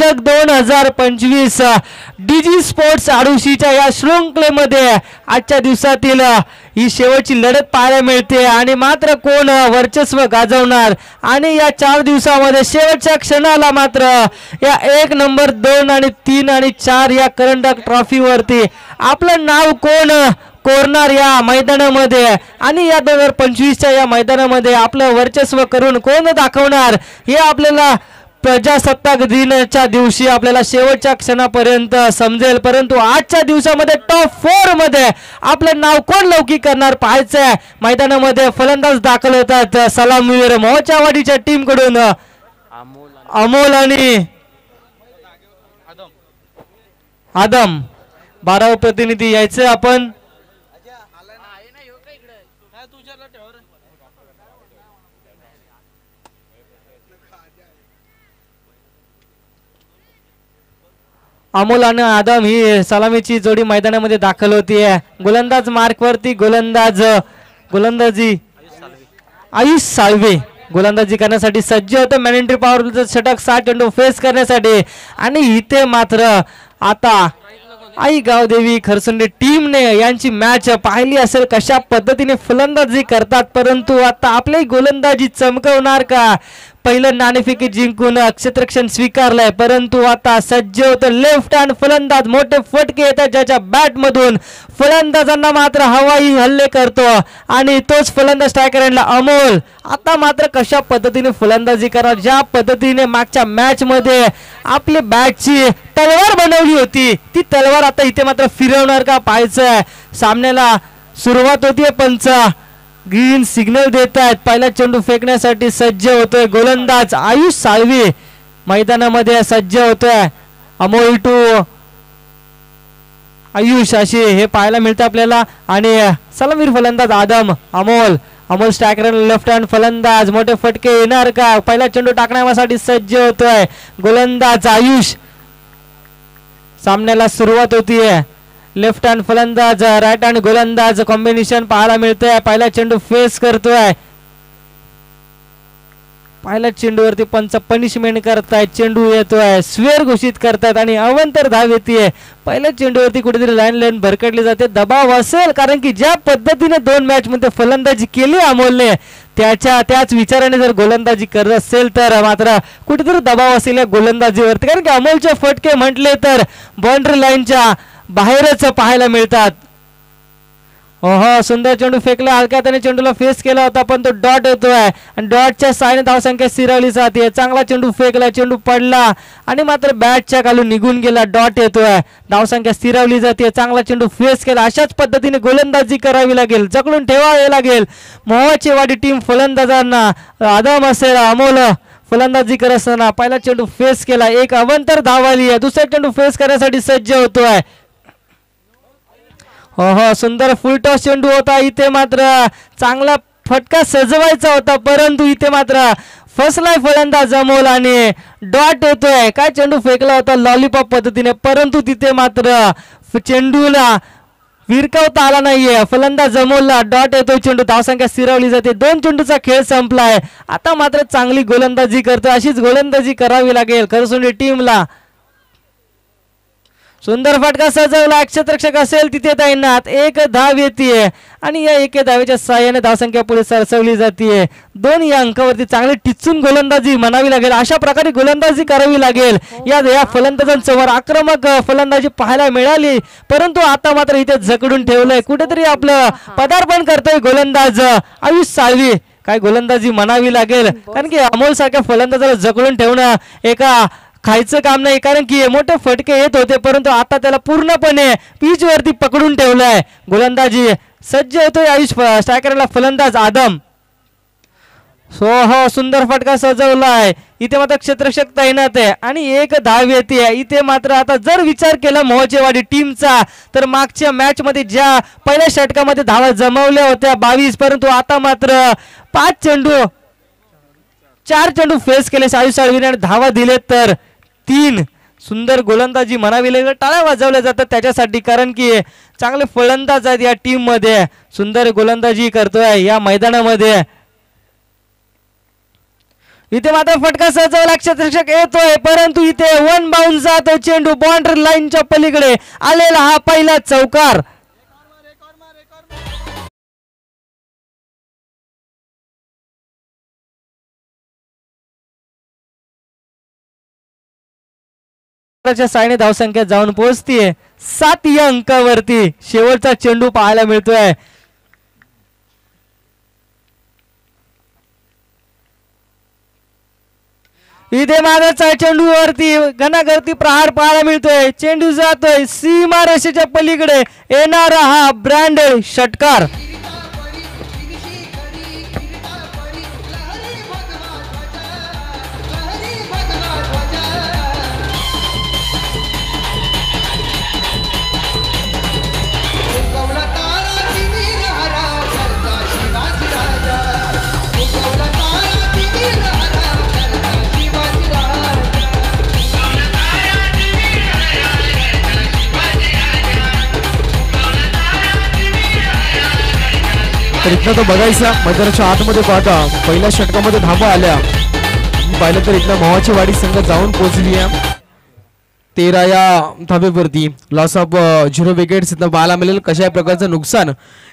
चषक 2025 डीजी स्पोर्ट्स आडुशीच्या या शृंखलेमध्ये आजच्या दिवसातील ही शेवटची लढत पाहायला मिळते आणि मात्र कोण वर्चस्व गाजवणार आणि या 4 दिवसामध्ये शेवटच्या क्षणाला मात्र या 1 नंबर 2 आणि 3 आणि 4 या करंडक ट्रॉफीवरती आपलं नाव कोण कोरणार या मैदानामध्ये आणि या 2025च्या या मैदानामध्ये आपलं वर्चस्व करून कोण दाखवणार हे आपल्याला प्रजासत्ताक दिनाच्या दिवशी आपल्याला शेवटच्या क्षणापर्यंत समजेल। परंतु आजच्या दिवसामध्ये टॉप 4 मध्ये आपलं नाव कोण लौकिक करणार पाहायचंय। मैदानामध्ये फलंदाज दाखल होतात सलामीवीर मोहचावाडीच्या टीम कडून अमोल आणि आदम 12 प्रतिनिधी यायचं आपण अमोल आणि आदम ही सलामीची जोडी मैदानामध्ये दाखल होतीये। गोलंदाज मार्कवरती गोलंदाजी आयुष साळवे गोलंदाजी करण्यासाठी सज्ज होते। मॅनेंट्री पॉवरचं षटक 60 चेंडू फेस करण्यासाठी आणि इथे मात्र आता आई गावदेवी खरसुंडे टीमने यांची मॅच पाहिली असेल कशा पद्धतीने फलंदाजी करतात। परंतु आता आपली गोलंदाजी चमकवणार का? पहिलं नाणेफेकी जिंकून क्षेत्ररक्षण स्वीकारलंय परंतु आता सज्ज होतं लेफ्ट हँड फलंदाज। मोठे फटके येतात ज्याच्या बॅट मधून फलंदाजांना मात्र हवाई हल्ले करतो आणि तोच फलंदाज स्ट्रायकर अमोल आता मात्र कशा पद्धतीने फलंदाजी करा ज्या पद्धतीने मागच्या मॅच मध्ये आपली बॅटची तलवार बनवली होती ती तलवार आता इथे मात्र फिरवणार का पाहायचंय। सामन्याला सुरुवात होतीये पंच ग्रीन सिग्नल देत आहेत। पहिला चेंडू फेकण्यासाठी सज्ज होतोय गोलंदाज आयुष साळवी मैदानामध्ये सज्ज होतोय। अमोल टू आयुष अशी हे पाहायला मिळतं आपल्याला आणि सलामीर फलंदाज आदम अमोल स्ट्रायकर लेफ्ट हँड फलंदाज। मोठे फटके येणार का? पहिला चेंडू टाकण्यासाठी सज्ज होतोय गोलंदाज आयुष। सामन्याला सुरुवात होतीये लेफ्ट हँड फलंदाज राईट हँड गोलंदाज कॉम्बिनेशन पाहायला मिळतंय। पहिला चेंडू फेस करतोय पहिल्या चेंडूवरती पंच पनिशमेंट करतायत। चेंडू येतोय स्वेअर घोषित करतायत आणि अवंतर धाव येते। पहिल्या चेंडूवरती कुठेतरी लाईन भरकटली जाते दबाव असेल कारण की ज्या पद्धतीने 2 मॅच मध्ये फलंदाजी केली अमोलने त्याच विचाराने जर गोलंदाजी करत असेल तर मात्र कुठेतरी दबाव असेल या गोलंदाजीवरती कारण की अमोलचे फटके म्हटले तर बाउंड्री लाईनच्या बाहेरच पाहायला मिळतात। ओहो सुंदर चेंडू फेकला हलक्या त्याने चेंडूला फेस केला होता पण तो डॉट येतोय आणि डॉटच्या साहाय्याने धावसंख्या स्थिरावली जाते। चांगला चेंडू फेकला चेंडू पडला आणि मात्र बॅटच्या खालून निघून गेला डॉट येतोय धावसंख्या स्थिरावली जाते। चांगला चेंडू फेस केला अशाच पद्धतीने गोलंदाजी करावी लागेल जकडून ठेवावे लागेल मोहाचेवाडी टीम फलंदाजांना आदम असेल अमोल फलंदाजी करत असताना पहिला चेंडू फेस केला एक अवंतर धाव आली आहे। दुसरा चेंडू फेस करण्यासाठी सज्ज होतोय। हो सुंदर फुल टॉस चेंडू होता इथे मात्र चांगला फटका सजवायचा होता परंतु इथे मात्र फसलाय फलंदाज अमोल आणि डॉट येतोय। काय चेंडू फेकला होता लॉलीपॉप पद्धतीने परंतु तिथे मात्र चेंडूला विरकावता आला नाहीये। फलंदाज अमोलला डॉट येतोय चेंडू धावसंख्या स्थिरावली जाते। 2 चेंडूचा खेळ संपलाय आता मात्र चांगली गोलंदाजी करतोय अशीच गोलंदाजी करावी लागेल खरसुंडी टीमला। सुंदर फटका सजवला क्षेत्ररक्षक असेल तिथे तैनात एक धाव येते आणि या एके धावेच्या सहाय्याने धावसंख्या पुढे सरसवली जाते। 2 या अंकावरती चांगली टिचून गोलंदाजी म्हणावी लागेल अशा प्रकारे गोलंदाजी करावी लागेल। या फलंदाजांसमोर आक्रमक फलंदाजी पाहायला मिळाली परंतु आता मात्र इथे जकडून ठेवलंय कुठेतरी आपलं पदार्पण करतोय गोलंदाज आयुष साळवी। काय गोलंदाजी म्हणावी लागेल कारण की अमोल सारख्या फलंदाजाला जकडून ठेवणं एका खायचं काम नाही कारण की मोठे फटके येत होते परंतु आता त्याला पूर्णपणे पिच वरती पकडून ठेवलंय। गोलंदाजी सज्ज होतोय आयुष स्ट्रायकरला फलंदाज आदम। हो सुंदर फटका सजवलाय इथे मात्र क्षेत्ररक्षक तैनात आहे आणि एक धाव येते। इथे मात्र आता जर विचार केला मोहचेवाडी टीमचा तर मागच्या मॅच मध्ये ज्या पहिल्या षटकामध्ये धावा जमवल्या होत्या 22 परंतु आता मात्र 4 चेंडू फेस केले आयुष साळवीने आणि धावा दिलेत तर 3 सुंदर गोलंदाजी म्हणावी लागेल टाळ्या वाजवल्या जातात त्याच्यासाठी कारण की चांगले फलंदाज आहेत या टीम मध्ये सुंदर गोलंदाजी करतोय या मैदानामध्ये। इथे मात्र फटका सजवला क्षेत्ररक्षक येतोय परंतु इथे वन बाउंड जातो चेंडू बाउंड्री लाईनच्या पलीकडे आलेला हा पहिला चौकार. साईने धावसंख्या जाऊन पोहोचतीये 7 या अंकावरती. शेवटचा चेंडू पाहायला मिळतोय. इथे मागचा चेंडू वरती घनागर्ती प्रहार पाहायला मिळतोय. चेंडू जातोय सीमा रेषेच्या पलीकडे येणारा हा ब्रँडेड षटकार. तर इथनं तो बघायचा मैदानाच्या आतमध्ये पाहता पहिल्या षटकामध्ये धाबा आल्या. पाहिलं तर इथनं मोहाची वाडी संघ जाऊन पोहोचली आहे 13 या धाब्यावरती. लॉस ऑफ 0 विकेट्स इथं पाहायला मिळेल. कशा प्रकारचं नुकसान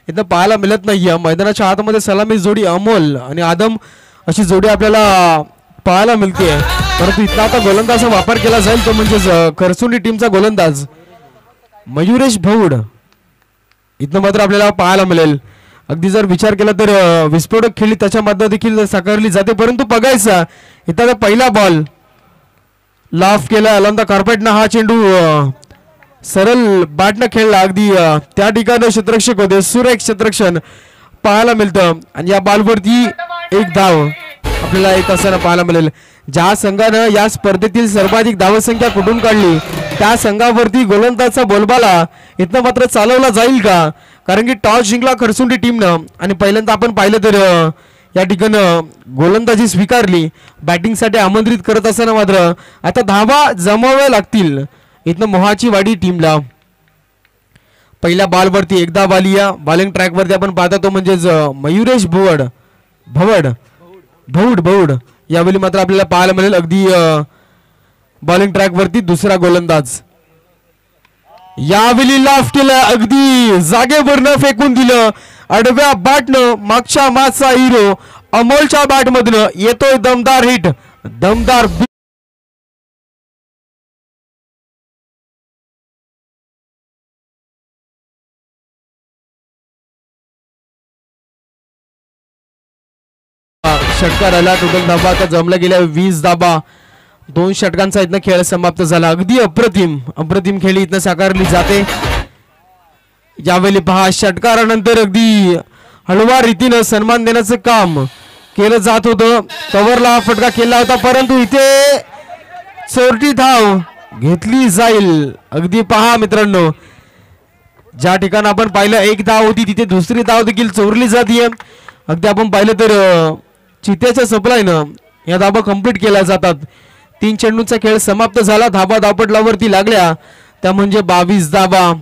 इथं पाहायला मिळत नाहीये. मैदानाच्या आतमध्ये सलामी जोडी अमोल आणि आदम अशी जोडी आपल्याला पाहायला मिळते. परंतु इथं आता गोलंदाजाचा वापर केला जाईल तो म्हणजेच खरसुंडी टीमचा गोलंदाज मयुरेश भौड इथं मात्र आपल्याला पाहायला मिळेल. अगदी जर विचार केला तर विस्फोटक खेळली त्याच्या मध्ये देखील साकारली जाते. परंतु बघायचा इथं पहिला बॉल लाफ केला अलंदा कार्पेटनं. हा चेंडू सरळ बॅटनं खेळला. अगदी त्या ठिकाणी क्षेत्ररक्षक होते सुरेख क्षेत्ररक्षण पाहायला मिळतं. आणि या बॉलवरती एक धाव आपल्याला येत असताना पाहायला मिळेल. ज्या संघानं या स्पर्धेतील सर्वाधिक धावसंख्या कुठून काढली त्या संघावरती गोलंदाजचा बोलबाला इथनं मात्र चालवला जाईल का. कारण की टॉस जिंकला खरसुंडी टीमनं आणि पहिल्यांदा आपण पाहिलं तर या ठिकाणी गोलंदाजी स्वीकारली. बॅटिंगसाठी आमंत्रित करत असताना मात्र आता धावा जमाव्या लागतील इथनं मोहाची वाडी टीमला. पहिल्या बॉलवरती एकदा बालिया बॉलिंग ट्रॅकवरती आपण पाहता तो म्हणजेच मयुरेश भौड यावेळी मात्र आपल्याला पाहायला मिळेल. अगदी बॉलिंग ट्रॅकवरती दुसरा गोलंदाज यावेळी लाफ केलं. अगदी जागेवरनं फेकून दिलं आडव्या बॅटनं. मागच्या मागचा हिरो अमोलच्या बॅट मधनं येतोय दमदार हिट दमदार. षटकार आला. टोटल धाबा आता जमला गेल्या 20 धाबा. 2 षटकांचा इथनं खेळ समाप्त झाला. अगदी अप्रतिम खेळी इथनं साकारली जाते. यावेळी पहा षटकारानंतर अगदी हळवा रीतीनं सन्मान देण्याचं काम केलं जात होतं. कव्हरला फटका केला होता परंतु इथे चोरटी धाव घेतली जाईल. अगदी पहा मित्रांनो ज्या ठिकाणी आपण पाहिलं एक धाव होती तिथे दुसरी धाव देखील चोरली जाते. अगदी आपण पाहिलं तर चित्याच्या सप्लायनं या धाबा कंप्लीट केल्या जातात. 3 चेंडूंचा खेळ समाप्त झाला. धाबा धावपटलावरती लागल्या त्या म्हणजे 22 धाबा.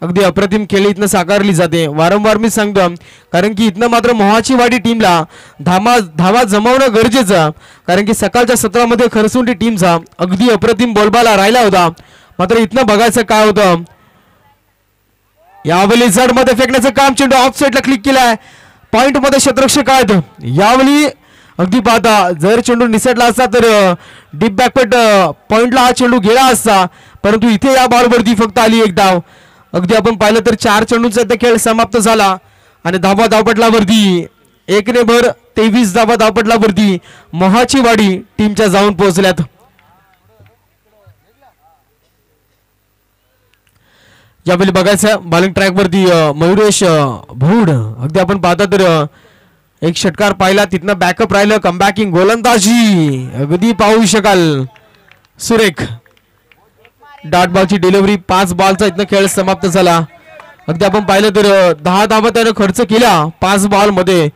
अगदी अप्रतिम खेळ इथनं साकारली जाते. वारंवार मी सांगतो कारण की इथनं मात्र मोहाची वाडी टीमला धावा जमवणं गरजेचं. कारण की सकाळच्या सत्रामध्ये खरसुंडी टीमचा अगदी अप्रतिम बोलबाला राहिला होता. मात्र इथनं बघायचं काय होतं यावेळी जड मध्ये फेकण्याचं काम. चेंडू ऑफ साईडला क्लिक केलाय. पॉइंट मध्ये क्षेत्ररक्षक आहेत. यावेळी अगदी पाहता जर चेंडू निसटला असता तर डीप बॅकवर्ड पॉइंटला हा चेंडू गेला असता. परंतु इथे या बॉलवरती फक्त आली एक धाव. अगदी आपण पाहिलं तर 4 चेंडूंचा खेळ समाप्त झाला आणि धाबा धावपटलावरती 1 भर 23 धाबा धावपटलावरती मोहाची वाडी टीमच्या जाऊन पोहोचल्यात. यावेळी बघायचं बॉलिंग ट्रॅकवरती मयुरेश भौड. अगदी आपण पाहता तर एक षटकार पाहिला तिथनं बॅकअप राहिलं. कमबॅकिंग गोलंदाजी अगदी पाहू शकाल सुरेख. डॉट बॉलची डिलिव्हरी 5 बॉलचा इथनं खेळ समाप्त झाला. अगदी आपण पाहिलं तर 10 धावा त्यानं खर्च केला 5 बॉल मध्ये.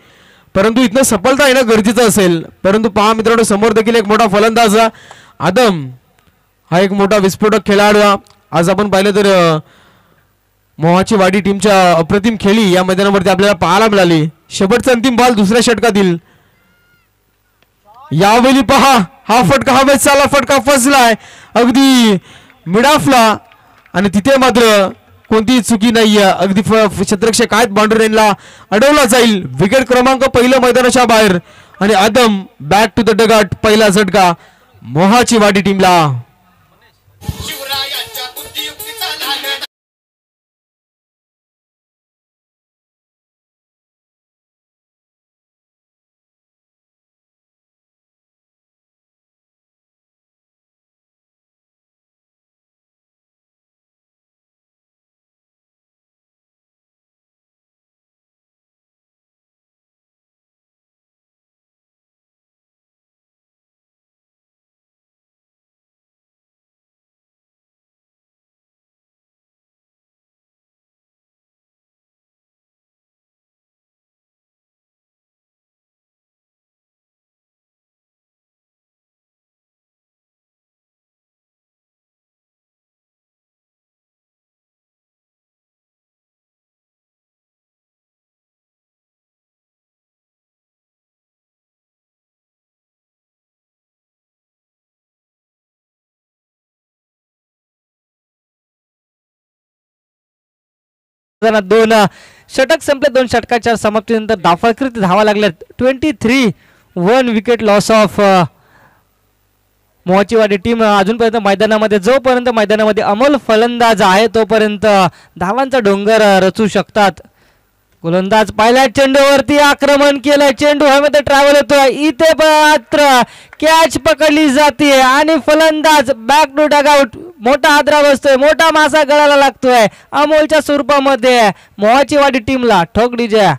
परंतु इथनं सफलता येणं गरजेचं असेल. परंतु पहा मित्रांनो समोर देखील एक मोठा फलंदाज आदम हा एक मोठा विस्फोटक खेळाडू. आज आपण पाहिलं तर मोहाची वाडी टीमच्या अप्रतिम खेळी या मैदानावरती आपल्याला पाहायला मिळाली. शेवटचा अंतिम बॉल दुसऱ्या षटकातील यावेळी पहा हा फटका हवेत चाला फटका फसलाय अगदी मिडाफला आणि तिथे मात्र कोणतीही चुकी नाहीये अगदी क्षेत्ररक्षक आहेत बाउंड्रीला अडवला जाईल विकेट क्रमांक पहिलं मैदानाच्या बाहेर आणि आदम बॅक टू द डगआउट पहिला झटका मोहाची वाडी टीमला दोन षटक संपले 2 षटकाच्या समाप्तीनंतर धाफळकृत धावा लागल्यात 23 विकेट लॉस ऑफ मोहाचीवाडी टीम अजूनपर्यंत मैदानामध्ये जोपर्यंत मैदानामध्ये अमोल फलंदाज आहे तोपर्यंत धावांचा डोंगर रचू शकतात गोलंदाज पहिल्या चेंडूवरती आक्रमण केलं चेंडू हवेमध्ये ट्रॅव्हल होतोय इथे मात्र कॅच पकडली जाते आणि फलंदाज बॅक टू डगआउट मोठा हादरा बसतोय मोठा मासा गळाला लागतोय अमोलच्या स्वरूपामध्ये मोहाचीवाडी टीमला ठोक डीजे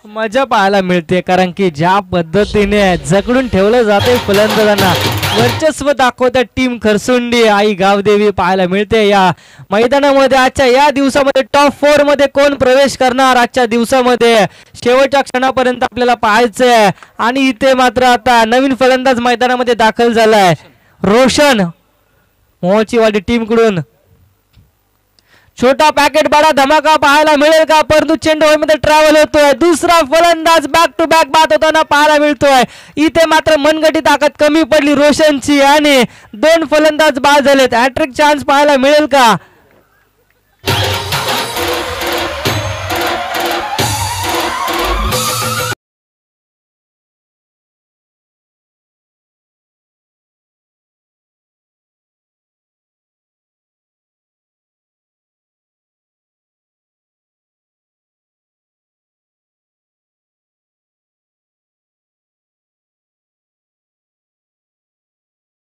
मजा पाहायला मिळते कारण की ज्या पद्धतीने जकडून ठेवलं जाते फलंदाजांना वर्चस्व दाखवत्या टीम खरसुंडी आई गावदेवी पाहायला मिळते या मैदानामध्ये आजच्या या दिवसामध्ये टॉप 4 मध्ये कोण प्रवेश करणार आजच्या दिवसामध्ये शेवटच्या क्षणापर्यंत आपल्याला पाहायचंय आणि इथे मात्र आता नवीन फलंदाज मैदानामध्ये दाखल झालाय रोशन मोहाचीवाडी टीम कडून छोटा पॅकेट बडा धमाका पाहायला मिळेल का परंतु चेंडू मध्ये ट्रॅव्हल होतोय दुसरा फलंदाज बॅक टू बॅक बाद होताना पाहायला मिळतोय इथे मात्र मनगटी ताकद कमी पडली रोशनची आणि 2 फलंदाज बाद झालेत हॅट्रिक चान्स पाहायला मिळेल का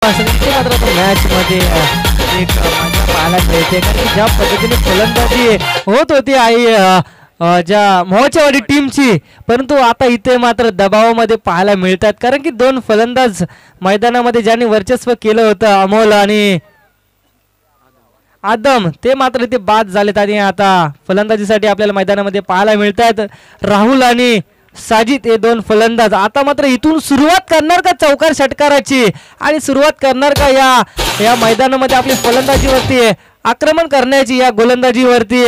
मॅच मध्ये एक मजा पाहायला मिळते कारण ज्या पद्धतीने फलंदाजी होत होती आई ज्या मोहाचीवाडी टीमची परंतु आता इथे मात्र दबावामध्ये पाहायला मिळतात कारण की 2 फलंदाज मैदानामध्ये ज्यांनी वर्चस्व केलं होतं अमोल आणि आदम ते मात्र इथे बाद झालेत आणि आता फलंदाजीसाठी आपल्याला मैदानामध्ये पाहायला मिळतात राहुल आणि साजिद हे 2 फलंदाज आता मात्र इथून सुरुवात करणार का चौकार षटकाराची आणि सुरुवात करणार का या मैदानामध्ये आपली फलंदाजीवरती आक्रमण करण्याची या गोलंदाजीवरती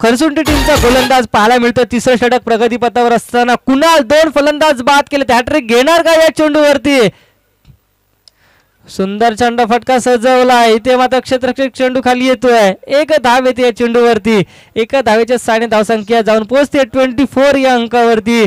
खरसुंडी टीमचा गोलंदाज पाहायला मिळतो 3रं षटक प्रगतीपथावर असताना कुणाल 2 फलंदाज बाद केले हॅट्रिक घेणार का या चेंडूवरती सुंदर चेंडू फटका सजवला इथे मात्र क्षेत्ररक्षक चेंडू खाली येतोय 1 धाव येते या चेंडूवरती 1 धावेच्या 6 धावसंख्या जाऊन पोहोचते 24 या अंकावरती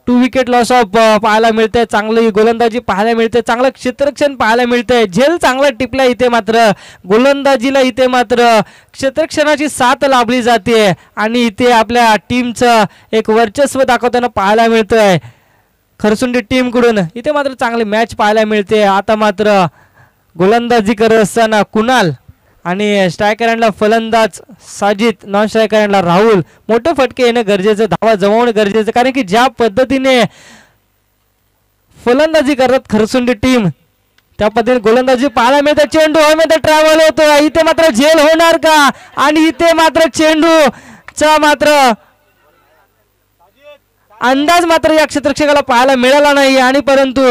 2 विकेट लॉस ऑफ पाहायला मिळते चांगली गोलंदाजी पाहायला मिळते चांगलं क्षेत्ररक्षण पाहायला मिळतंय झेल चांगला टिपला इथे मात्र गोलंदाजीला इथे मात्र क्षेत्ररक्षणाची साथ लाभली जाते आणि इथे आपल्या टीमचं एक वर्चस्व दाखवताना पाहायला मिळतंय खरसुंडी टीम कडून इथे मात्र चांगली मॅच पाहायला मिळते आता मात्र गोलंदाजी करत असताना कुणाल आणि स्ट्रायकर एंडला फलंदाज साजिद नॉन स्ट्रायकर एंडला राहुल मोठे फटके येणं गरजेचं धावा जमवणं गरजेचं कारण की ज्या पद्धतीने फलंदाजी करत खरसुंडी टीम. त्या पद्धतीने गोलंदाजी पाहायला मिळते. चेंडू हवेमध्ये ट्रॅव्हल होतो. इथे मात्र झेल होणार का? आणि इथे मात्र चेंडूचा मात्र अंदाज मात्र या क्षेत्ररक्षकाला पाहायला मिळाला नाही. आणि परंतु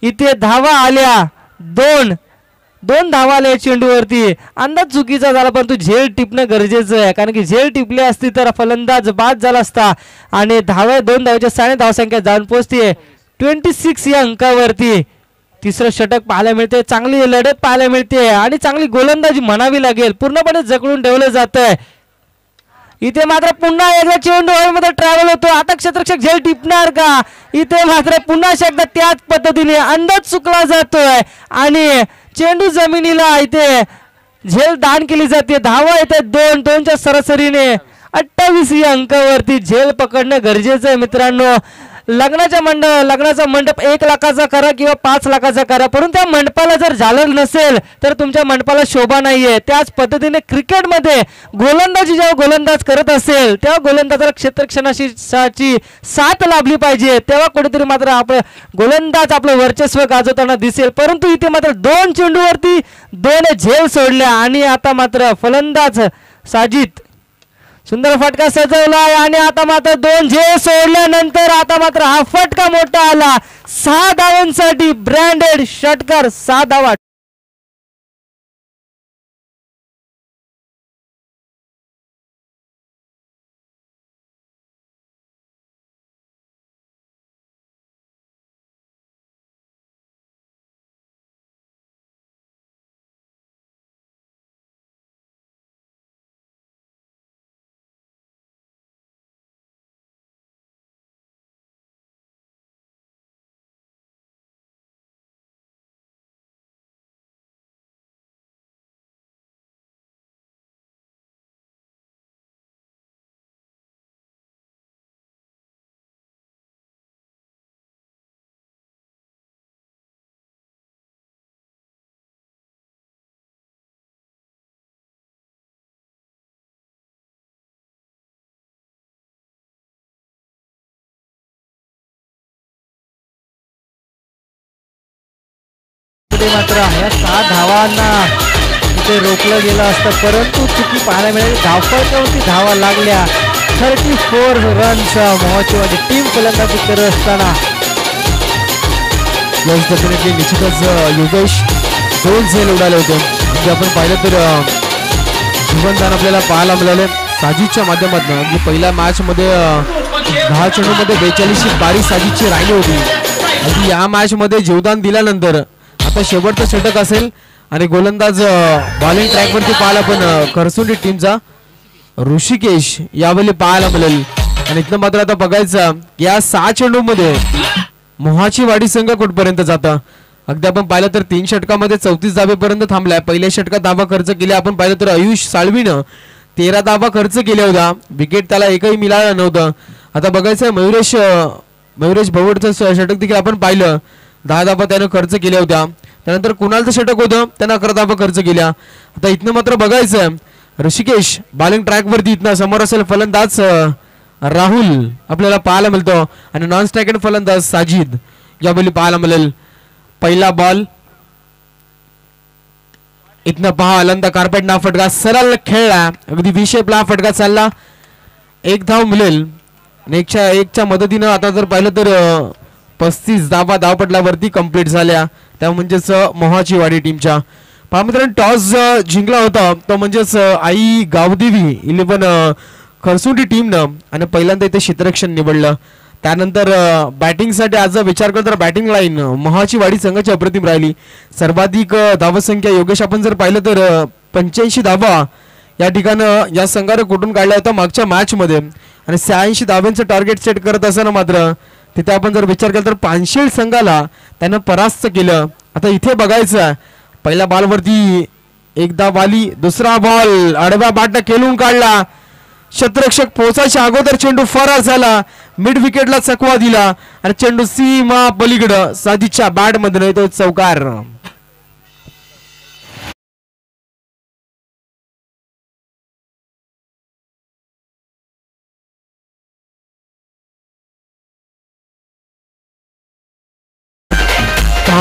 इथे धावा आल्या. दोन धावा आल्या चेंडूवरती. अंदाज चुकीचा झाला परंतु झेल टिपणं गरजेचं आहे. कारण की झेल टिपली असती तर फलंदाज बाद झाला असता. आणि दोन धावेच्या 6 धावसंख्या जाऊन पोहोचते 26 या अंकावरती. तिसरं षटक पाहायला मिळते. चांगली लढत पाहायला मिळते आणि चांगली गोलंदाजी म्हणावी लागेल. पूर्णपणे जखडून ठेवलं जात आहे. इथे मात्र पुन्हा एकदा चेंडू हवेमध्ये ट्रॅव्हल होतो. आता क्षेत्ररक्षक झेल टिपणार का? इथे मात्र पुन्हा एकदा त्याच पद्धतीने अंदाज चुकला जातोय आणि चेंडू जमिनीला इथे झेल दान केली जाते. धावा येते 2-2च्या सरासरीने 28 या अंकावरती. झेल पकडणं गरजेचं आहे मित्रांनो. लग्नाचा मंडप 1 लाखाचा करा किंवा 5 लाखाचा करा, परंतु त्या मंडपाला जर झालं नसेल तर तुमच्या मंडपाला शोभा नाहीये. त्याच पद्धतीने क्रिकेटमध्ये गोलंदाजी जेव्हा गोलंदाज करत असेल तेव्हा गोलंदाजाला क्षेत्ररक्षणाची साथ लाभली पाहिजे. तेव्हा कुठेतरी मात्र आपलं गोलंदाज आपलं वर्चस्व गाजवताना दिसेल. परंतु इथे मात्र 2 चेंडूवरती 2 झेल सोडल्या आणि आता मात्र फलंदाज साजिद सुंदर फटका सजवलाय आणि आता मात्र 2 झेल सोडल्यानंतर आता मात्र हा फटका मोठा आला. 6 धावांसाठी ब्रँडेड षटकार. 6 धावा. मात्र या 6 धावांना इथे रोखलं गेलं असतं परंतु चुकी पाहायला मिळाली. धावफलकावरती धावा लागल्या. 34 रन्स मोहाचीवाडी टीम फलंदाजी करत असताना डेफिनेटली निश्चितच योगेश 2 झेल उडाले होते. म्हणजे आपण पाहिलं तर जीवनदान आपल्याला पाहायला मिळाले साजिदच्या माध्यमातून. म्हणजे पहिल्या मॅच मध्ये 10 चेंडूमध्ये 42 बारी साजिदची राहिली होती. आणि या मॅच मध्ये जीवदान दिल्यानंतर आता शेवटचं षटक असेल आणि गोलंदाज बॉलिंग ट्रॅक वरती पाहायला पण खरसुंडी टीमचा ऋषिकेश यावेळी पाहायला मिळेल. आणि इथं मात्र आता बघायचं या 6 चेंडूमध्ये मोहाची वाडी संघ कुठपर्यंत जाता. अगदी आपण पाहिलं तर 3 षटकामध्ये 34 धावेपर्यंत थांबलाय. पहिल्या षटकात धावा खर्च केल्या आपण पाहिलं तर आयुष साळवीनं 13 धावा खर्च केल्या होत्या. विकेट त्याला एकही मिळालं नव्हतं. आता बघायचं मयुरेश भवडचं षटक देखील आपण पाहिलं 10 धावा त्यानं खर्च केल्या होत्या. त्यानंतर कुणालचं षटक होतं त्यानं 11 धावा खर्च केल्या. आता इथनं मात्र बघायचं ऋषिकेश बॉलिंग ट्रॅक वरती इथनं समोर असेल फलंदाज राहुल आपल्याला पाहायला मिळतो आणि नॉन स्ट्रायकर फलंदाज साजिद यावेळी पाहायला मिळेल. पहिला बॉल इथनं पहा अलंदा कार्पेट ना फटका सरळ खेळला. अगदी विशेपला फटका चालला. 1 धाव मिळेल. 1च्या मदतीनं आता जर पाहिलं तर 35 धावा धावपटलावरती कंप्लीट झाल्या. त्या म्हणजेच मोहाची वाडी टीमच्या. पहा मित्रांनो टॉस जिंकला होता तो म्हणजेच आई गावदेवी 11 खरसुंडी टीमनं आणि पहिल्यांदा इथे क्षेत्ररक्षण निवडलं. त्यानंतर बॅटिंगसाठी आज विचार केला तर बॅटिंग लाईन मोहाची वाडी संघाची अप्रतिम राहिली. सर्वाधिक धावसंख्या योगेश आपण जर पाहिलं तर 85 धावा या ठिकाणं या संघाने कुठून काढला होता मागच्या मॅच मध्ये आणि 86 धाव्यांचं टार्गेट सेट करत असताना मात्र तिथे आपण जर विचार केला तर पानशेळ संघाला त्यानं परास्त केलं. आता इथे बघायचं पहिल्या बॉलवरती एकदा वाली दुसरा बॉल आडव्या बॅटनं खेळून काढला. क्षेत्ररक्षक पोहोचायच्या अगोदर चेंडू फरार झाला. मिड विकेटला चकवा दिला आणि चेंडू सीमा पलीकडं साजिदच्या बॅट मध्ये येतो चौकार.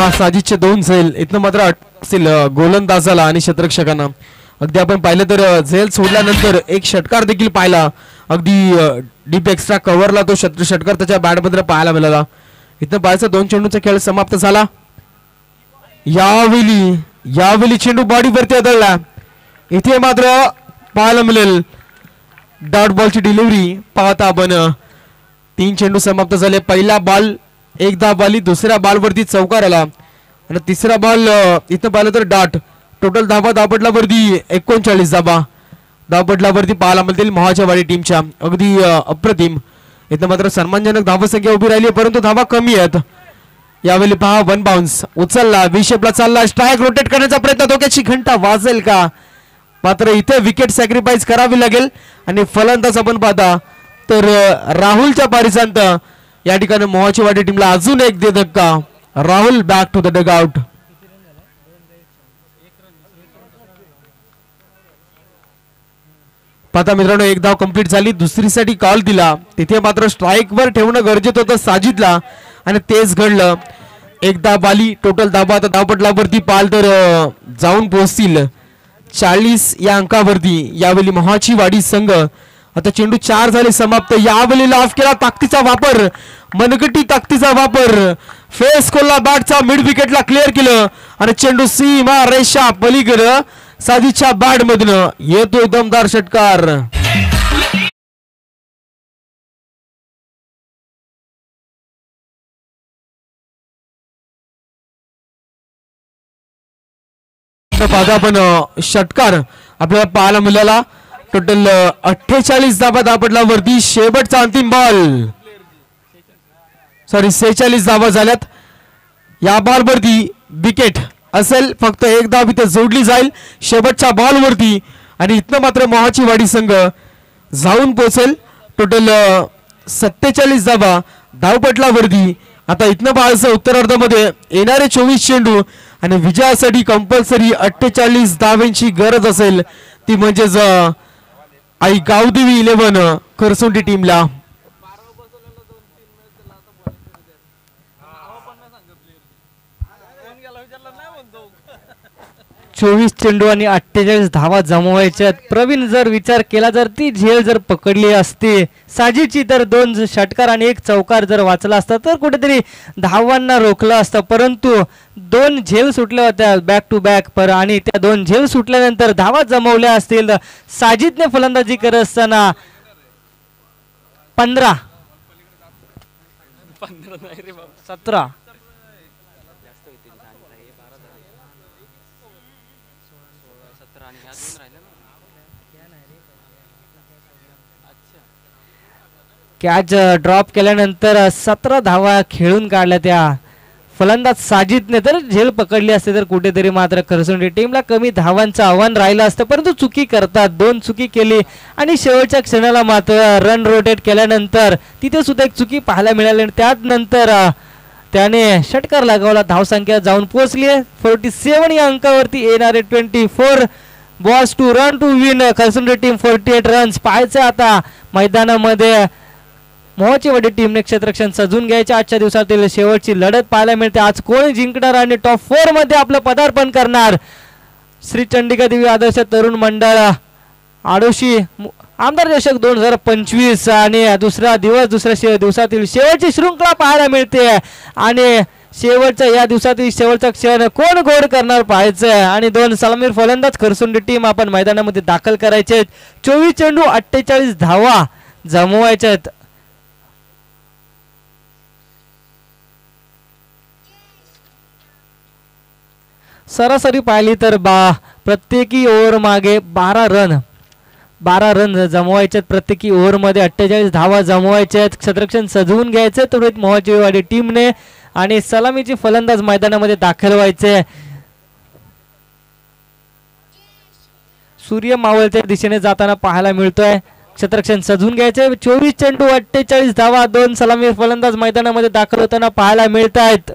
पहा साजिदचे 2 झेल इथनं मात्र असतील गोलंदाजाला आणि क्षेत्ररक्षकांना. अगदी आपण पाहिलं तर झेल सोडल्यानंतर एक षटकार देखील पाहिला. अगदी डीप एक्स्ट्रा कव्हरला तो षटकार त्याच्या बॅटमध्ये पाहायला मिळाला. इथं पाहायचं 2 चेंडूचा खेळ समाप्त झाला. यावेळी चेंडू बॉडीवरती आदळला. इथे मात्र पाहायला मिळेल डॉट बॉलची डिलिव्हरी. पाहता आपण 3 चेंडू समाप्त झाले. पहिला बॉल एक धाबाली, दुसऱ्या बॉलवरती चौकार आला आणि तिसरा बॉल इथं पाहिलं तर डॉट. टोटल धाबा धापटलावरती 39 धाबा धापटलावरती पाहायला मिळतील मोहाच्या वाडी टीमच्या. अगदी अप्रतिम. इथं मात्र सन्मानजनक धावसंख्या उभी राहिली परंतु धाबा कमी आहेत. यावेळी पहा 1 बाउन्स उचलला, विशेपला चालला, स्ट्राईक रोटेट करण्याचा प्रयत्न, धोक्याची घंटा वाजेल का? मात्र इथे विकेट सॅक्रिफाईस करावी लागेल आणि फलंदाज आपण पाहता तर राहुलच्या पारिसांत या ठिकाणी मोहाची वाडी टीमला अजून एक दे धक्का. Rahul back to the dugout. पाहता मित्रांनो एक धाव कंप्लीट झाली. दुसरीसाठी कॉल दिला, तिथे मात्र स्ट्राईक वर ठेवणं गरजेचं होतं साजिदला आणि तेच घडलं. एक धाव आली. टोटल धाबा आता धावपटलावरती पाल तर जाऊन पोहोचतील 40 या अंकावरती. यावेळी मोहाची वाडी संघ आता चेंडू 4 झाले समाप्त. यावेळी लाफ केला, ताकदीचा वापर, मनगटी ताकदीचा वापर, फेस कोल्ला बॅटचा मिड विकेटला क्लिअर केलं आणि चेंडू सीमा रेषा पलीकडे साजिदच्या बॅट मधनं येतोय दमदार षटकार. पाहता आपण षटकार आपल्याला पाहायला मिळाला. टोटल 48 धाबा धापटलावरती शेवटचा अंतिम बॉल 46 धाबा झाल्यात. या बॉलवरती विकेट असेल, फक्त एक धाव इथे जोडली जाईल शेवटच्या बॉलवरती आणि इथनं मात्र मोहाची वाडी संघ जाऊन पोहोचेल. टोटल 47 धाबा धावपटलावरती. आता इथनं पाहायचं उत्तरार्धामध्ये येणारे 24 चेंडू आणि विजयासाठी कंपल्सरी 48 धावांची गरज असेल, ती म्हणजेच आई गावदेवी 11 खरसुंडी टीमला. चोवीस चेंडू आणि 48 धावा जमवायच्यात. प्रवीण जर विचार केला, जर ती झेल जर पकडली असती साजीची, तर 2 षटकार आणि 1 चौकार जर वाचला असता तर कुठेतरी धावांना रोखलं असतं. परंतु 2 झेल सुटल्या होत्या बॅक टू बॅक आणि त्या 2 झेल सुटल्यानंतर धावा जमवल्या असतील. साजिदने फलंदाजी करत असताना 15 17 कॅच ड्रॉप केल्यानंतर 17 धावा खेळून काढल्या त्या फलंदाज साजिदने. तर झेल पकडली असते तर कुठेतरी मात्र खरसुंडी टीमला कमी धावांचं आव्हान राहिलं असतं, परंतु चुकी करतात. 2 चुकी केली आणि शेवटच्या क्षणाला मात्र रन रोटेट केल्यानंतर तिथे सुद्धा एक चुकी पाहायला मिळाली आणि त्यानंतर त्याने षटकार लगावला. धावसंख्या जाऊन पोहोचली 47 या अंकावरती. येणारे 24 balls to run to win. Kharsundi team 48 runs. पाहायचं आता मैदानामध्ये मोहाची वाडी टीमने क्षेत्ररक्षण सजून घ्यायचे. आजच्या दिवसातील शेवटची लढत पाहायला मिळते. आज कोण जिंकणार आणि टॉप 4 मध्ये आपलं पदार्पण करणार? श्री चंडिका देवी आदर्श तरुण मंडळ आडोशी आमदार चषक 2025 आणि दुसऱ्या दिवसातील शेवटची शृंखला पाहायला मिळते आणि शेवटच्या या दिवसातील शेवटचा क्षण कोण गोड करणार पाहायचं आणि 2 सलामीर फलंदाज खरसुंडी टीम आपण मैदानामध्ये दाखल करायचे. 24 चेंडू 48 धावा जमवायच्यात. सरासरी पाहिली तर प्रत्येकी ओव्हर मागे 12 रन जमवायचे. प्रत्येकी ओव्हर मध्ये 48 धावा जमवायचे. क्षेत्ररक्षण सजवून घ्यायचे तर मोहाची वाडी टीमने आणि सलामीची फलंदाज मैदानामध्ये दाखल व्हायचे. सूर्य मावळत्या दिशेने जाताना पाहायला मिळतोय. क्षेत्ररक्षण सजवून घ्यायचे. 24 चेंडू 48 धावा. 2 सलामी फलंदाज मैदानामध्ये दाखल होताना पाहायला मिळत आहेत.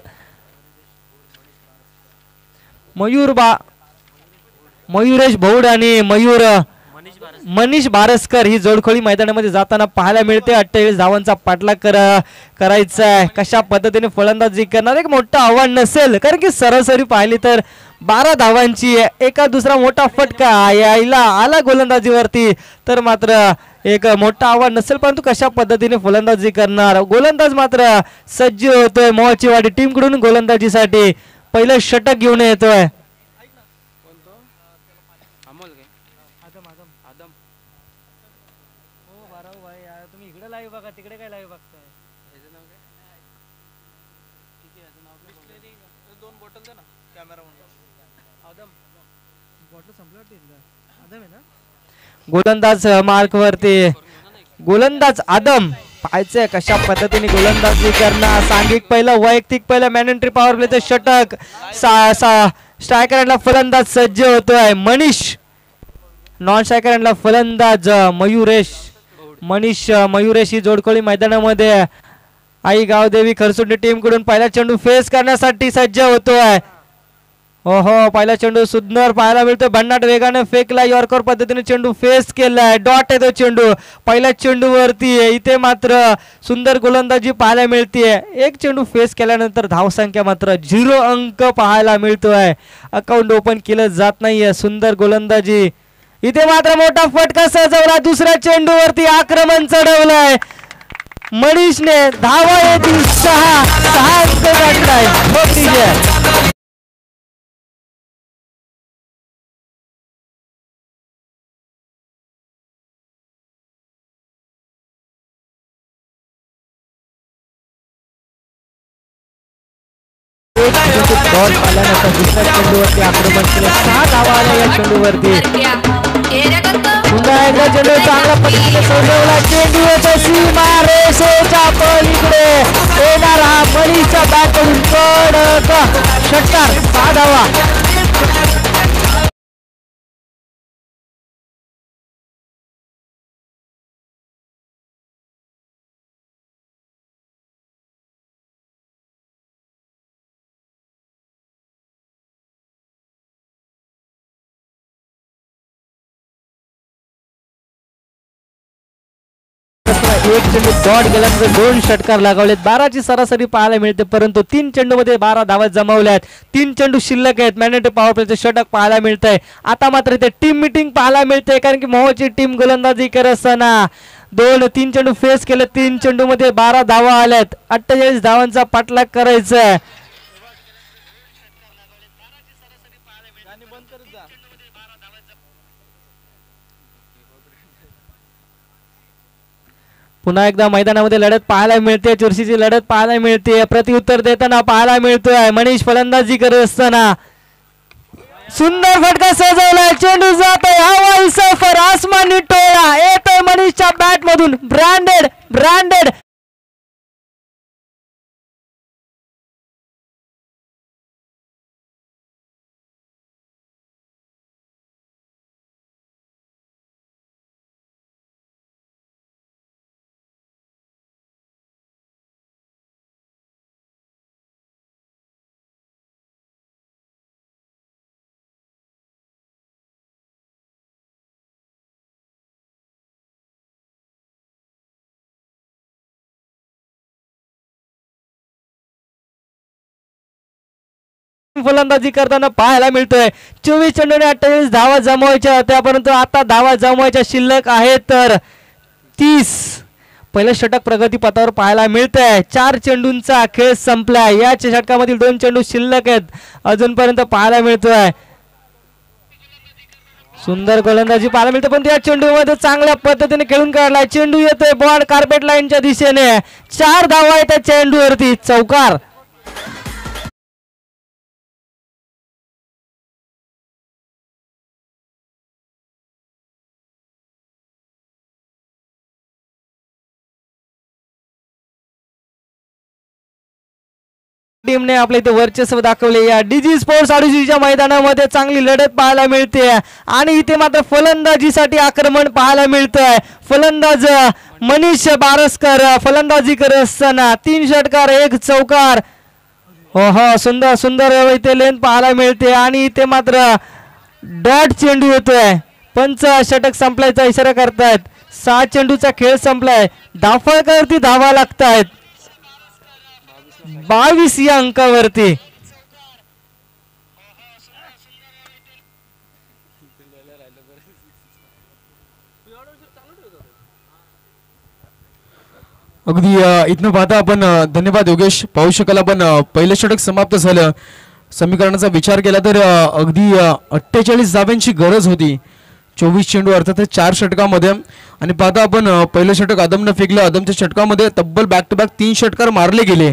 मयुरेश भौड आणि मनीष बारसकर ही जोडखोळी मैदानामध्ये जाताना पाहायला मिळते. 28 धावांचा पाठलाग करायचा आहे. कशा पद्धतीने फलंदाजी करणार एक मोठं आव्हान नसेल, कारण की सरासरी पाहिली तर 12 धावांची एका दुसरा मोठा फटका यायला आला गोलंदाजीवरती तर मात्र एक मोठं आव्हान नसेल, परंतु कशा पद्धतीने फलंदाजी करणार. गोलंदाज मात्र सज्ज होतोय. मोहाचीवाडी टीम कडून गोलंदाजीसाठी पहिलं षटक घेऊन येतोय. तिकडे काय लाईव्ह बघताय? दोन बॉटल दे ना कॅमेरा आदम. बॉटल संपलं आदम आहे ना. गोलंदाज मार्क वरती गोलंदाज आदम पाहायचंय कशा पद्धतीने गोलंदाजी करणार. सांघिक पहिलं वैयक्तिक पहिलं मॅनेटरी पॉवर प्लेचं षटक. स्ट्रायकरला फलंदाज सज्ज होतोय मनीष. नॉन स्ट्रायकरला फलंदाज मयुरेश ही जोडखोळी मैदानामध्ये आई गावदेवी खरसुंडी टीम कडून पहिला चेंडू फेस करण्यासाठी सज्ज होतोय. हो पहिला चेंडू सुंदर पाहायला मिळतोय. भन्नाट वेगाने फेकला. यॉर्कर पद्धतीने चेंडू फेस केलाय. डॉट आहे तो चेंडू. पहिल्या चेंडू वरती इथे मात्र सुंदर गोलंदाजी पाहायला मिळतीये. एक चेंडू फेस केल्यानंतर धावसंख्या मात्र 0 अंक पाहायला मिळतोय. अकाउंट ओपन केलं जात नाहीये. सुंदर गोलंदाजी इथे मात्र मोठा फटका सजवला. दुसऱ्या चेंडूवरती आक्रमण चढवलंय मनीषने. धावा येतील 6 अंक गाठलाय. मोठी जय. बॉल आल्यानंतर दुसऱ्या चेंडूवरती आक्रमण केलं. 6 धावा आल्या या चेंडूवरती. पुन्हा एकदा चेंडू चांगल्या पद्धतीने सोडवला. चेंडू येतो सीमा रेषेच्या पलीकडे येणार हा मनीषच्या बॅटकडून कडक षटकार. 6 धावा. एक चेंडू डॉट गेल्यानंतर 2 षटकार लगावलेत. 12ची सरासरी पाहायला मिळते, परंतु 3 चेंडूमध्ये 12 धावा जमवल्यात. 3 चेंडू शिल्लक आहेत. मॅनेटरी पॉवर प्लेचे षटक पाहायला मिळतंय. आता मात्र इथे टीम मीटिंग पाहायला मिळते, कारण की मोहाची टीम गोलंदाजी करत असताना 2-3 चेंडू फेस केले. 3 चेंडू मध्ये 12 धावा आल्यात. 48 धावांचा पाठलाग करायचा आहे. पुन्हा एकदा मैदानामध्ये लढत पाहायला मिळते. चुरशीची लढत पाहायला मिळते. प्रतिउत्तर देताना पाहायला मिळतोय मनीष फलंदाजी करत असताना. सुंदर फटका सजवलाय. चेंडू जातोय हवाई सफर. आसमानी टोळा येतोय मनीषच्या बॅट मधून. ब्रँडेड फलंदाजी करताना पाहायला मिळतोय. 24 चेंडूने 28 धावा जमवायच्या होत्या, परंतु आता धावा जमवायच्या शिल्लक आहेत तर 30. पहिलं षटक प्रगती पथावर पाहायला मिळतंय. 4 चेंडूंचा खेळ संपलाय. या षटकामधील 2 चेंडू शिल्लक आहेत अजूनपर्यंत पाहायला मिळतोय. सुंदर गोलंदाजी पाहायला मिळते, पण त्या चेंडूमध्ये चांगल्या पद्धतीने खेळून काढलाय. चेंडू येतोय बॉल कार्पेट लाईनच्या दिशेने. 4 धावा येतात चेंडूवरती. चौकार. टीमने आपल्या इथे वर्चस्व दाखवले. या डीजी स्पोर्ट्स आडुजीच्या मैदानामध्ये चांगली लढत पाहायला मिळते आणि इथे मात्र फलंदाजीसाठी आक्रमण पाहायला मिळतंय. फलंदाज मनीष बारसकर फलंदाजी करत असताना 3 षटकार 1 चौकार. हो सुंदर सुंदर इथे लेन पाहायला मिळते आणि इथे मात्र डॉट चेंडू येतोय. पंच षटक संपल्याचा इशारा करतायत. 6 चेंडूचा खेळ संपलाय. धाफळकावरती धावा लागतायत. 22 या अंकावरती. अगदी इथनं पाहता आपण धन्यवाद योगेश. पाहू शकाल आपण पहिलं षटक समाप्त झालं. समीकरणाचा विचार केला तर अगदी 48 धाब्यांची गरज होती 24 चेंडू अर्थात 4 षटकामध्ये. आणि पाहता आपण पहिलं षटक आदमनं फेकलं. आदमच्या षटकामध्ये तब्बल बॅक टू बॅक 3 षटकार मारले गेले.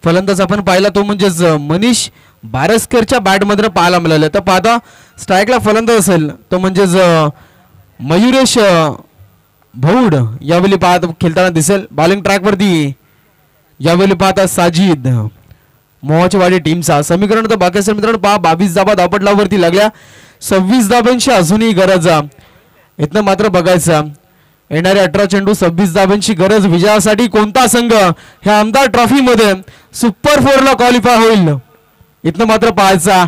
फलंदाज आपण पाहिला तो म्हणजेच मनीष बारसकरच्या बॅटमधनं पाहायला मिळालं. तर पाहता स्ट्राईकला फलंदाज असेल तो म्हणजेच मयुरेश भौड यावेळी पाहत खेळताना दिसेल. बॉलिंग ट्रॅकवरती यावेळी पाहता साजिद मोहाचवाडी टीमचा. समीकरण तर बाकी असेल मित्रांनो. पहा 22 धाबा धापटलावरती लागल्या. 26 धाब्यांची अजूनही गरज. इथनं मात्र बघायचं येणारे 18 चेंडू 26 धाब्यांची गरज. विजयासाठी कोणता संघ ह्या आमदार ट्रॉफी मध्ये सुपर 4 ला क्वालिफाय होईल इथनं मात्र पाहायचा.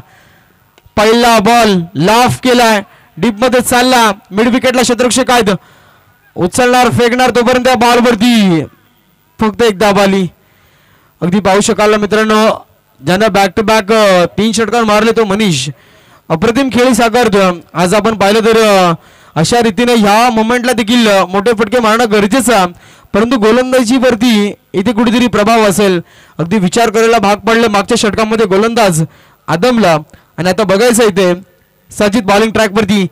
पहिला बॉल लाफ केलाय. डीप मध्ये चालला. मिड विकेटला क्षेत्ररक्षक आहेत. उचलणार फेकणार तोपर्यंत त्या बॉलवरती फक्त एक धाब आली. अगदी पाहू शकाल मित्रांनो ज्यानं बॅक टू बॅक 3 षटकार मारले तो मनीष अप्रतिम खेळी साकारतो. आज आपण पाहिलं तर अशा रीतीने ह्या मोमेंटला देखील मोठे फटके मारणं गरजेचं. परंतु गोलंदाजीवरती इथे कुठेतरी प्रभाव असेल. अगदी विचार करायला भाग पडलं मागच्या षटकामध्ये गोलंदाज आदमला. आणि आता बघायचं इथे साजिद बॉलिंग ट्रॅकवरती.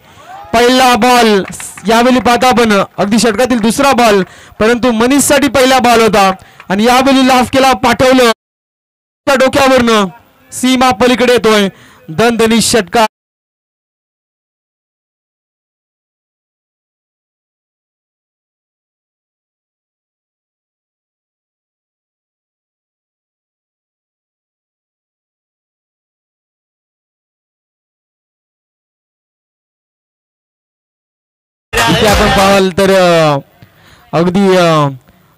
पहिला बॉल यावेळी पाहता आपण अगदी षटकातील दुसरा बॉल परंतु मनीषसाठी पहिला बॉल होता. आणि यावेळी लाफ केला पाठवलं डोक्यावरनं सीमा पलीकडे येतोय. दणदणीत षटकार. इथे आपण पाहाल तर अगदी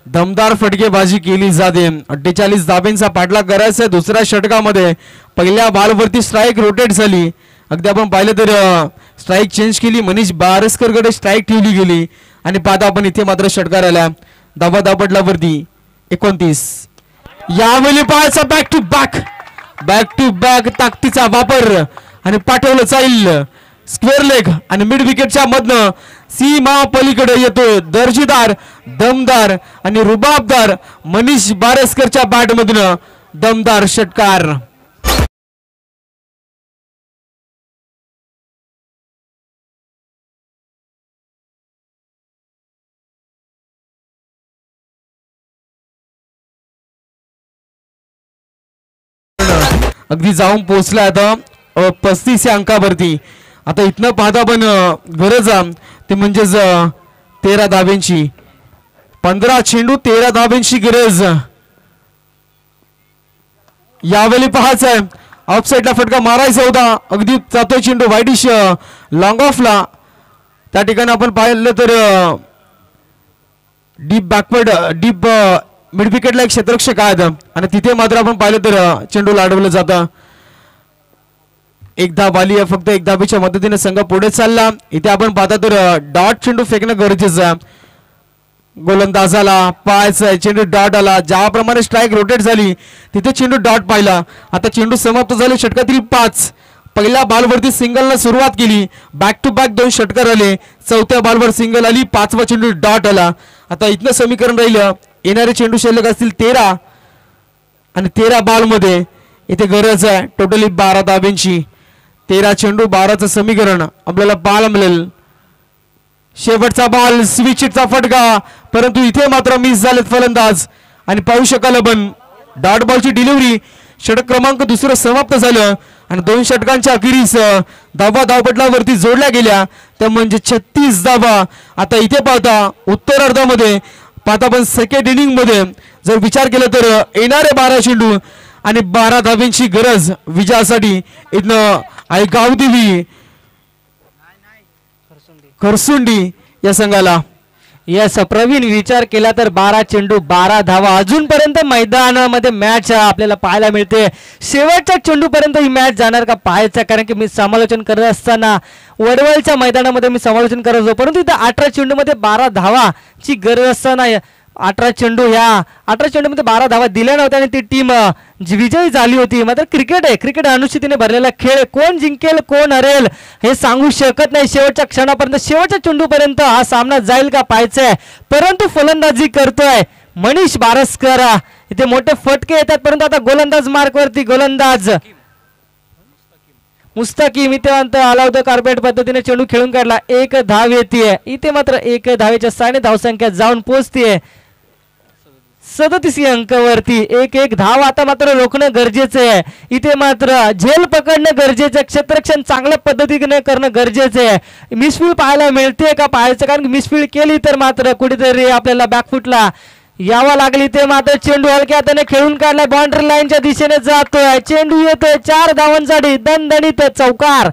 दमदार फटकेबाजी केली जाते. 48 धाब्यांचा पाठलाग करायचा दुसऱ्या षटकामध्ये. पहिल्या बॉलवरती स्ट्राईक रोटेट झाली. अगदी आपण पाहिलं तर स्ट्राईक चेंज केली. मनीष बारसकरकडे स्ट्राईक ठेवली गेली. आणि पाहता आपण इथे मात्र षटकार आला. धावा धापटलावरती 29. यावेळी पाहायचा बॅक टू बॅक ताकदीचा वापर आणि पाठवलं जाईल स्क्वेअर लेग. आणि मिड विकेटच्या मधनं सीमा पलीकडे येतोय दर्जेदार दमदार आणि रुबाबदार मनीष बारसकरच्या बॅट मधनं दमदार षटकार. अगदी जाऊन पोहोचला आता 35 या अंकावरती. आता इथनं पाहता पण गरज ते म्हणजेच 13 धाब्यांची. 15 चेंडू 13 धाब्यांची गरज. यावेळी पाहायचं आहे ऑफ साईडला फटका मारायचा होता. अगदी जातोय चेंडू वाईडिश लॉंग ऑफला. त्या ठिकाणी आपण पाहिलं तर डीप बॅकवर्ड डीप मिड विकेटला एक क्षेत्ररक्षक आहेत. आणि तिथे मात्र आपण पाहिलं तर चेंडू लाडवलं जातं. एक धाब आली आहे फक्त. एक धाबीच्या मदतीने संघ पुढे चालला. इथे आपण पाहता तर डॉट चेंडू फेकणं गरजेचं आहे. गोलंदाजाला पाहायचं चेंडू डॉट आला. ज्याप्रमाणे स्ट्राईक रोटेट झाली तिथे चेंडू डॉट पाहिला. आता चेंडू समाप्त झाले षटकातील 5. पहिल्या बॉलवरती सिंगलनं सुरुवात केली. बॅक टू बॅक 2 षटकार आले. चौथ्या बॉलवर सिंगल आली. 5वा चेंडू डॉट आला. आता इथनं समीकरण राहिलं येणारे चेंडू शिल्लक असतील 13. आणि 13 बॉलमध्ये इथे गरज आहे टोटली 12 धाब्यांची. 13 चेंडू 12चं समीकरण आपल्याला पाहायला मिळेल. शेवटचा बॉल स्विचचा फटका परंतु इथे मात्र मिस झालेत फलंदाज. आणि पाहू शकाल आपण डॉट बॉलची डिलिव्हरी. षटक क्रमांक दुसरं समाप्त झालं. आणि 2 षटकांच्या अखेरीस धावा धावपटलावरती जोडल्या गेल्या. त्या म्हणजे 36 धावा. आता इथे पाहता उत्तरार्धामध्ये पाहता पण सेकंड इनिंग मध्ये जर विचार केला तर येणारे 12 चेंडू आणि 12 धाब्यांची गरज विजयासाठी. इथनं आई गावदेवी खरसुंडी या संघाला. यस प्रवीण विचार केला तर 12 चेंडू 12 धावा अजूनपर्यंत मैदानामध्ये मॅच आपल्याला पाहायला मिळते. शेवटच्या चेंडूपर्यंत ही मॅच जाणार का पाहायचं, कारण की मी समालोचन करत असताना वडवळच्या मैदानामध्ये मी समालोचन करत होतो, परंतु इथं 18 चेंडूमध्ये 12 धावाची गरज असताना 18 चेंडूमध्ये 12 धावा दिल्या नव्हत्या आणि ती टीम विजयी झाली होती. मात्र क्रिकेट आहे, क्रिकेट अनुष्ठितीने भरलेला खेळ, कोण जिंकेल कोण हरेल हे सांगू शकत नाही. शेवटच्या क्षणापर्यंत शेवटच्या चेंडूपर्यंत हा सामना जाईल का पाहायचंय. परंतु फलंदाजी करतोय मनीष बारसकर. इथे मोठे फटके येतात, परंतु आता गोलंदाज मार्कवरती गोलंदाज मुस्तकीम इथे आला होता. कार्पेट पद्धतीने चेंडू खेळून काढला. 1 धाव येते. इथे मात्र 1 धावेच्या साने धावसंख्या जाऊन पोहोचते 37 अंकावरती. 1 धाव आता मात्र रोखणं गरजेचं आहे. इथे मात्र झेल पकडणं गरजेचं आहे. क्षेत्ररक्षण चांगल्या पद्धतीने करणं गरजेचं आहे. मिसफील्ड पाहायला मिळते का पाहायचं, कारण मिसफील्ड केली तर मात्र कुठेतरी आपल्याला बॅकफुटला यावा लागली. ते मात्र चेंडू हलक्या हाताने खेळून काढलाय. बाउंड्री लाईनच्या दिशेने जातोय. चेंडू येतोय 4 धावांसाठी दणदणीत चौकार.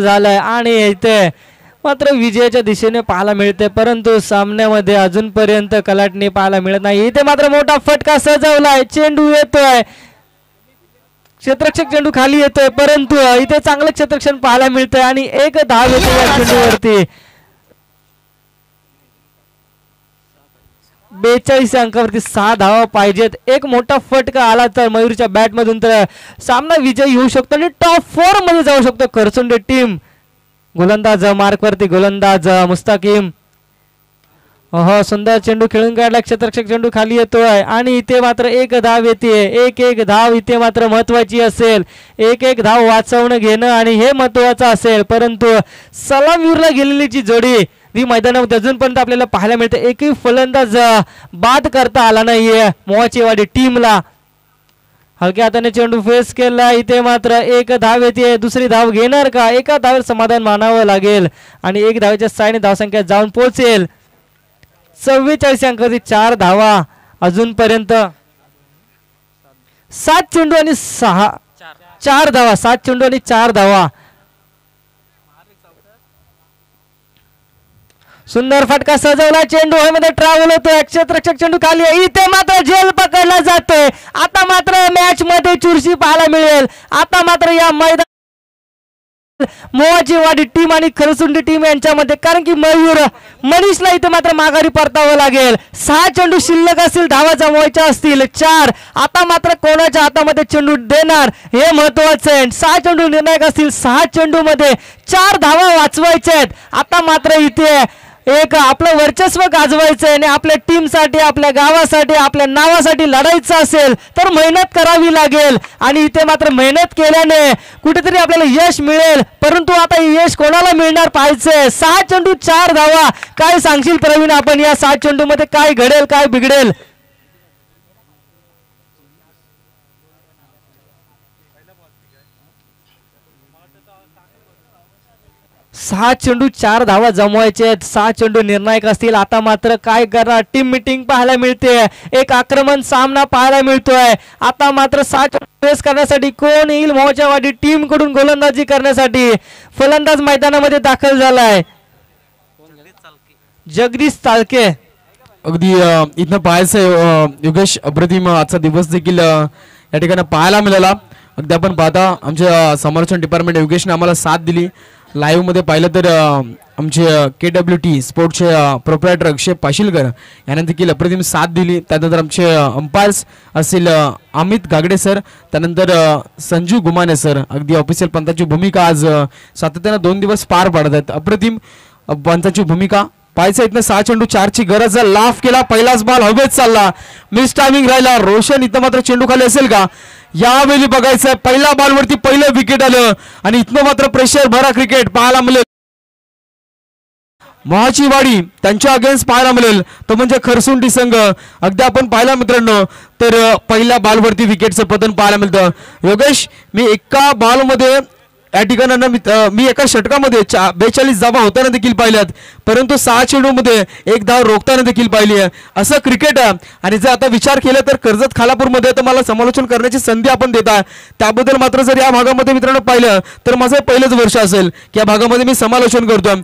झालाय आणि इथे मात्र विजयाच्या दिशेने पाहायला मिळते, परंतु सामन्यामध्ये अजूनपर्यंत कलाटणी पाहायला मिळत नाही. इथे मात्र मोठा फटका सजवलाय. चेंडू येतोय, क्षेत्ररक्षक चेंडू खाली येतोय, परंतु इथे चांगलं क्षेत्ररक्षण पाहायला मिळतंय आणि 1 धाव येते या चेंडूवरती. 42 अंकावरती 6 धावा पाहिजेत. एक मोठा फटका आला तर मयूरच्या बॅट मधून तर सामना विजयी होऊ शकतो आणि टॉप 4 मध्ये जाऊ शकतो करसुंडे टीम. गोलंदाज मार्कवरती गोलंदाज मुस्ताकीम. सुंदर चेंडू खेळून काढला. क्षेत्ररक्षक चेंडू खाली येतोय आणि इथे मात्र 1 धाव येते. 1 धाव इथे मात्र महत्वाची असेल. 1 धाव वाचवणं घेणं आणि हे महत्वाचं असेल, परंतु सलामीरला गेलेली जी जोडी ती मैदानामध्ये अजूनपर्यंत आपल्याला पाहायला मिळते. एकही फलंदाज बाद करता आला नाहीये मोहाचेवाडी टीमला. हलक्या हाताने चेंडू फेस केला. इथे मात्र 1 धाव येते. दुसरी धाव घेणार का, 1 धावेवर समाधान मानावं लागेल आणि 1 धावेच्या साहाय्याने धावसंख्या जाऊन पोहोचेल 44 अंकावरती. 4 धावा अजूनपर्यंत. 7 चेंडू आणि 4 धावा. 7 चेंडू आणि 4 धावा. सुंदर फटका सजवला. चेंडू मध्ये ट्रॅव्हल होतोय. क्षेत्ररक्षक चेंडू खाली आहे. इथे मात्र झेल पकडला जातोय. आता मात्र मॅच मध्ये चुरशी पाहायला मिळेल. आता मात्र या मैदान मोहाचीवाडी टीम आणि खरसुंडी टीम यांच्यामध्ये, कारण की मनीषला इथे मात्र माघारी परतावं लागेल. 6 चेंडू शिल्लक असतील, धावा जमवायच्या असतील 4. आता मात्र कोणाच्या हातामध्ये चेंडू देणार हे महत्वाचं आहे. 6 चेंडू निर्णायक असतील. 6 चेंडू मध्ये 4 धावा वाचवायच्या आहेत. आता मात्र इथे आपलं वर्चस्व गाजवायचं आहे आणि आपल्या टीमसाठी, आपल्या गावासाठी, आपल्या नावासाठी लढायचं असेल तर मेहनत करावी लागेल आणि इथे मात्र मेहनत केल्याने कुठेतरी आपल्याला यश मिळेल, परंतु आता यश कोणाला मिळणार पाहायचंय. 6 चेंडू 4 धावा. काय सांगशील प्रवीण आपण या 6 चेंडू मध्ये काय घडेल काय बिघडेल. 6 चेंडू 4 धावा जमवायचे आहेत. 6 चेंडू निर्णायक असतील. आता मात्र काय करणार, टीम मीटिंग पाहायला मिळते. एक आक्रमण सामना पाहायला मिळतोय. आता मात्र 6 चेंडू फेस करण्यासाठी कोण येईल मोहाचीवाडी टीम कडून गोलंदाजी करण्यासाठी. फलंदाज मैदानामध्ये दाखल झालाय जगदीश चालके. अगदी इथनं पाहायचं योगेश अप्रतिम आजचा दिवस देखील या ठिकाणी पाहायला मिळाला. अगदी आपण पाहता आमच्या समालोचन डिपार्टमेंट योगेशने आम्हाला साथ दिली. लाईव्ह मध्ये पाहिलं तर आमचे KWT स्पोर्ट्सचे प्रोप्रायटर अक्षय पाशीलकर यांना देखील अप्रतिम साथ दिली. त्यानंतर आमचे अंपायर्स असतील अमित गागडे सर, त्यानंतर संजू गुमाने सर. अगदी ऑफिशियल पंताची भूमिका आज सातत्यानं 2 दिवस पार पाडत आहेत. अप्रतिम पंताची भूमिका पाहायचं. इथनं 6 चेंडू 4 ची गरज. लाफ केला. पहिलाच बॉल हवेत चालला. मिस टायमिंग राहिला. रोशन इथं मात्र चेंडू खाली असेल का यावेळी बघायचं. पहिल्या बॉल वरती पहिलं विकेट आलं आणि इथनं मात्र प्रेशर भरा क्रिकेट पाहायला मिळेल. मोहाचीवाडी त्यांच्या अगेन्स्ट पाहायला मिळेल तो म्हणजे खरसुंडी संघ. अगदी आपण पाहिला मित्रांनो तर पहिल्या बॉल वरती विकेटचं पतन पाहायला मिळतं. योगेश, मी एका बॉल मध्ये या ठिकाणी मी एका षटकामध्ये 42 धावा होताना देखील पाहिल्यात, परंतु 6 चेंडूमध्ये 1 धाव रोखताना देखील पाहिली आहे. असं क्रिकेट आहे. आणि जर आता विचार केला तर कर्जत खालापूरमध्ये तर मला समालोचन करण्याची संधी आपण देता, त्याबद्दल मात्र जर या भागामध्ये मित्रांनो पाहिलं तर माझं पहिलंच वर्ष असेल की या भागामध्ये मी समालोचन करतो.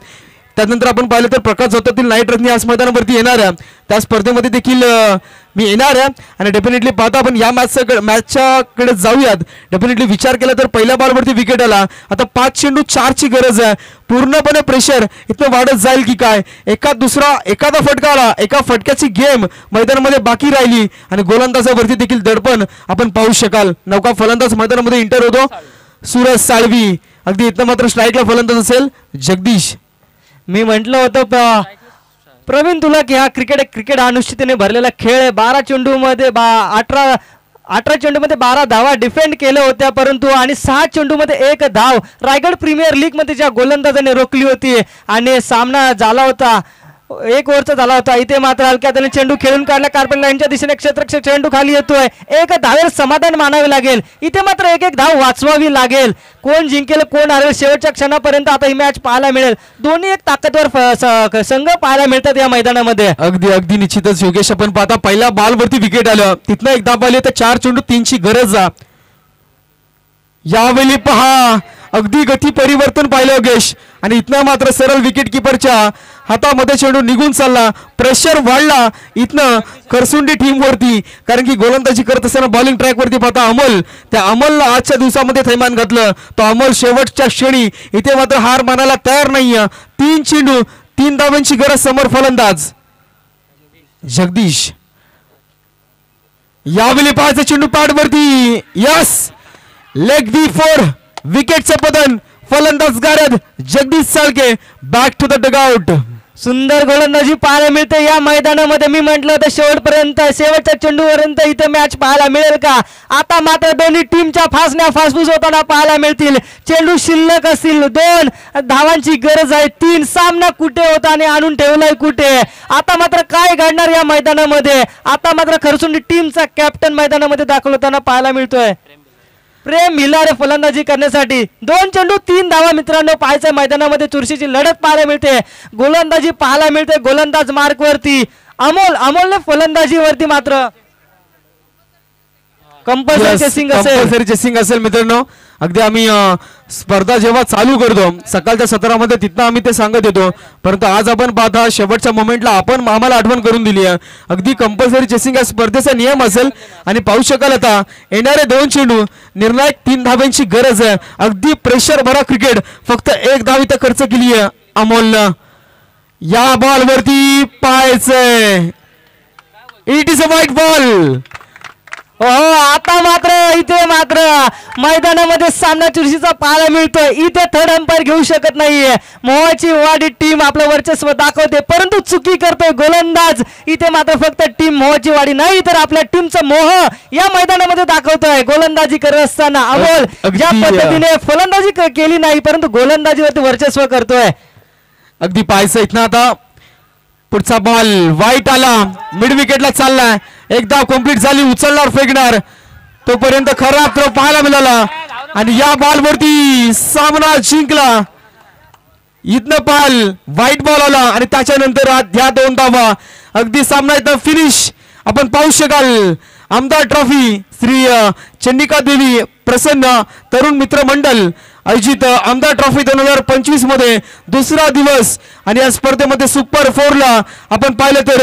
त्यानंतर आपण पाहिलं तर प्रकाश झोतातील नाईट रत्नी आज मैदानावरती येणार आहे, त्या स्पर्धेमध्ये देखील मी येणार आहे. आणि डेफिनेटली पाहता आपण या मॅचच्याकडे जाऊयात. डेफिनेटली विचार केला तर पहिल्या बॉलवरती विकेट आला, आता 5 चेंडू 4 ची गरज आहे. पूर्णपणे प्रेशर इथं वाढत जाईल की काय, एखादा फटका आला, एका फटक्याची गेम मैदानामध्ये बाकी राहिली आणि गोलंदाजावरती देखील दडपण आपण पाहू शकाल. नौका फलंदाज मैदानामध्ये इंटर होतो सूरज साळवी, अगदी इथं मात्र स्ट्राईकला फलंदाज असेल जगदीश. मी म्हटलं होतं प्रवीण तुला की हा क्रिकेट अनुष्ठितीने भरलेला खेळ आहे. 12 चेंडूमध्ये 18 चेंडूमध्ये 12 धावा डिफेंड केल्या होत्या, परंतु आणि 6 चेंडूमध्ये 1 धाव रायगड प्रीमियर लीग मध्ये ज्या गोलंदाजाने रोखली होती आणि सामना झाला होता 1 ओव्हरचा झाला होता. इथे मात्र हलक्यात चेंडू खेळून काढला, कार्पेट लाईनच्या दिशेने क्षेत्ररक्षक चेंडू खाली येतोय. 1 धावेवर समाधान मानावे लागेल, इथे मात्र 1 धाव वाचवावी लागेल. कोण जिंकेल कोण हरेल शेवटच्या क्षणापर्यंत आता ही मॅच पाहायला मिळेल. दोन्ही एक ताकदवर संघ पाहायला मिळतात या मैदानामध्ये. अगदी निश्चितच योगेश, आपण पाहता पहिल्या बॉलवरती विकेट आलं, तिथनं 1 धाव आली तर 4 चेंडू 3 ची गरज. यावेळी पहा अगदी गती परिवर्तन पाहिलं योगेश, आणि इथनं मात्र सरळ विकेट किपरच्या हातामध्ये चेंडू निघून चालला. प्रेशर वाढला इथनं करसुंडी टीम वरती, कारण की गोलंदाजी करत असताना बॉलिंग ट्रॅक वरती पाहता अमोल, त्या अमोलला आजच्या दिवसामध्ये थैमान घातलं. तो अमोल शेवटच्या क्षणी इथे मात्र हार मानायला तयार नाहीये. 3 चेंडू 3 धावांची गरज समोर फलंदाज जगदीश. यावेळी पाहायचं चेंडू पॅड वरती, यस लेग बी 4 विकेटचं पतन. फलंदाज गारद Jagdish Salke back to the dugout. सुंदर गोलंदाजी पाहायला मिळते या मैदानामध्ये. मी म्हटलं होतं शेवटच्या चेंडूपर्यंत इथे मॅच पाहायला मिळेल का. आता मात्र दोन्ही टीमच्या फासण्या फासफूस होताना पाहायला मिळतील. चेंडू शिल्लक असतील, 2 धावांची गरज आहे. 3 सामना कुठे होता आणि आणून ठेवलाय कुठे. आता मात्र काय घडणार या मैदानामध्ये. आता मात्र खरसुंडी टीमचा कॅप्टन मैदानामध्ये दाखल होताना पाहायला मिळतोय. प्रेम भिलारे फलंदाजी करण्यासाठी 2 चेंडू 3 धावा मित्रांनो पाहायचं मैदानामध्ये. चुरशीची लढत पाहायला मिळते, गोलंदाजी पाहायला मिळते. गोलंदाज मार्कवरती अमोलने फलंदाजीवरती मात्र कंपल्सरी चेसिंग असेल मित्रांनो. अगदी आम्ही स्पर्धा जेव्हा चालू करतो सकाळच्या सत्रामध्ये तिथं आम्ही ते सांगत येतो, परंतु आज आपण पाहता शेवटच्या मोमेंटला आपण आम्हाला आठवण करून दिली आहे. अगदी कंपल्सरी चेसिंग या स्पर्धेचा नियम असेल आणि पाहू शकाल आता येणारे 2 चेंडू निर्णायक 3 धावांची गरज आहे. अगदी प्रेशर भरा क्रिकेट, फक्त 1 धाव इथं खर्च केली आहे अमोलनं. या बॉलवरती पाहायचंय, it is a white ball. हो आता मात्र इथे मात्र मैदानामध्ये सामना चुरशीचा पाहायला मिळतोय. इथे थर्ड अंपायर घेऊ शकत नाहीये. मोहाची वाडी टीम आपलं वर्चस्व दाखवते, परंतु चुकी करतोय गोलंदाज. इथे मात्र फक्त टीम मोहाची वाडी नाही तर आपल्या टीमचा मोह या मैदानामध्ये दाखवतोय. गोलंदाजी करत असताना अमोल ज्या पद्धतीने फलंदाजी केली नाही, परंतु गोलंदाजीवरती वर्चस्व करतोय. अगदी पाहायचं इथनं आता पुढचा बॉल वाईट आला, मिड विकेटला चाललाय. 1 धाव कंप्लीट झाली, उचलणार फेकणार तोपर्यंत खरा थ्रो पाहायला मिळाला आणि या बॉलवरती सामना जिंकला. इथनं बॉल व्हाईट बॉल आला आणि त्याच्यानंतर ह्या 2 धावा. अगदी सामना इथं फिनिश आपण पाहू शकाल. आमदार ट्रॉफी श्री चंडिका देवी प्रसन्न तरुण मित्र मंडळ आयोजित आमदार ट्रॉफी 2025 मध्ये 2रा दिवस आणि या स्पर्धेमध्ये सुपर 4 ला आपण पाहिलं तर